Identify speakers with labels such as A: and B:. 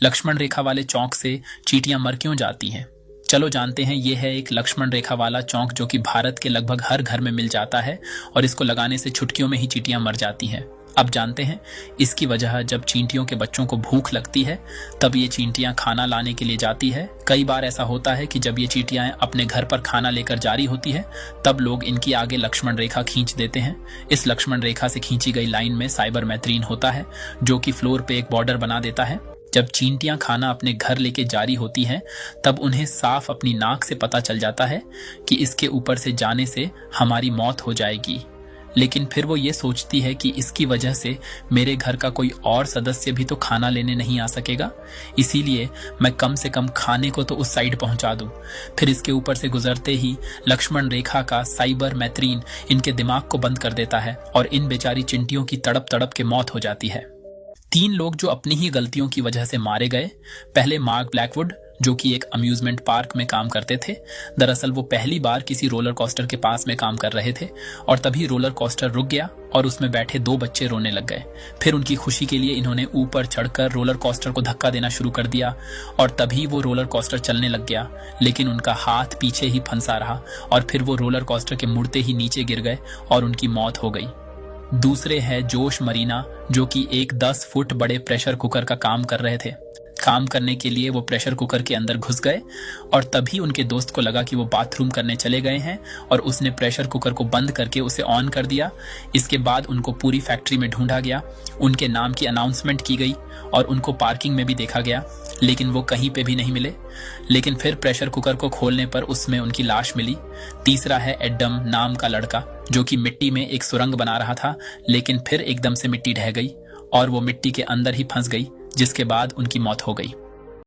A: लक्ष्मण रेखा वाले चौक से चींटियां मर क्यों जाती हैं? चलो जानते हैं। ये है एक लक्ष्मण रेखा वाला चौक जो कि भारत के लगभग हर घर में मिल जाता है और इसको लगाने से चुटकियों में ही चींटियां मर जाती हैं। अब जानते हैं इसकी वजह। जब चींटियों के बच्चों को भूख लगती है तब ये चींटियां खाना लाने के लिए जाती है। कई बार ऐसा होता है कि जब ये चींटियां अपने घर पर खाना लेकर जा रही होती है तब लोग इनकी आगे लक्ष्मण रेखा खींच देते हैं। इस लक्ष्मण रेखा से खींची गई लाइन में साइबरमेथ्रिन होता है जो कि फ्लोर पे एक बॉर्डर बना देता है। जब चींटियां खाना अपने घर लेके जारी होती हैं तब उन्हें साफ अपनी नाक से पता चल जाता है कि इसके ऊपर से जाने से हमारी मौत हो जाएगी। लेकिन फिर वो ये सोचती है कि इसकी वजह से मेरे घर का कोई और सदस्य भी तो खाना लेने नहीं आ सकेगा, इसीलिए मैं कम से कम खाने को तो उस साइड पहुंचा दूं। फिर इसके ऊपर से गुजरते ही लक्ष्मण रेखा का साइबरमेथ्रिन इनके दिमाग को बंद कर देता है और इन बेचारी चिंटियों की तड़प तड़प के मौत हो जाती है। 3 लोग जो अपनी ही गलतियों की वजह से मारे गए। पहले मार्क ब्लैकवुड जो कि एक अम्यूजमेंट पार्क में काम करते थे। दरअसल वो पहली बार किसी रोलर कोस्टर के पास में काम कर रहे थे और तभी रोलर कोस्टर रुक गया और उसमें बैठे 2 बच्चे रोने लग गए। फिर उनकी खुशी के लिए इन्होंने ऊपर चढ़कर रोलर कोस्टर को धक्का देना शुरू कर दिया और तभी वो रोलर कोस्टर चलने लग गया। लेकिन उनका हाथ पीछे ही फंसा रहा और फिर वो रोलर कोस्टर के मुड़ते ही नीचे गिर गए और उनकी मौत हो गई। दूसरे है जोश मरीना जो कि एक 10 फुट बड़े प्रेशर कुकर का काम कर रहे थे। काम करने के लिए वो प्रेशर कुकर के अंदर घुस गए और तभी उनके दोस्त को लगा कि वो बाथरूम करने चले गए हैं और उसने प्रेशर कुकर को बंद करके उसे ऑन कर दिया। इसके बाद उनको पूरी फैक्ट्री में ढूंढा गया, उनके नाम की अनाउंसमेंट की गई और उनको पार्किंग में भी देखा गया, लेकिन वो कहीं पे भी नहीं मिले। लेकिन फिर प्रेशर कुकर को खोलने पर उसमें उनकी लाश मिली। तीसरा है एडम नाम का लड़का जो कि मिट्टी में एक सुरंग बना रहा था, लेकिन फिर एकदम से मिट्टी ढह गई और वो मिट्टी के अंदर ही फंस गई, जिसके बाद उनकी मौत हो गई।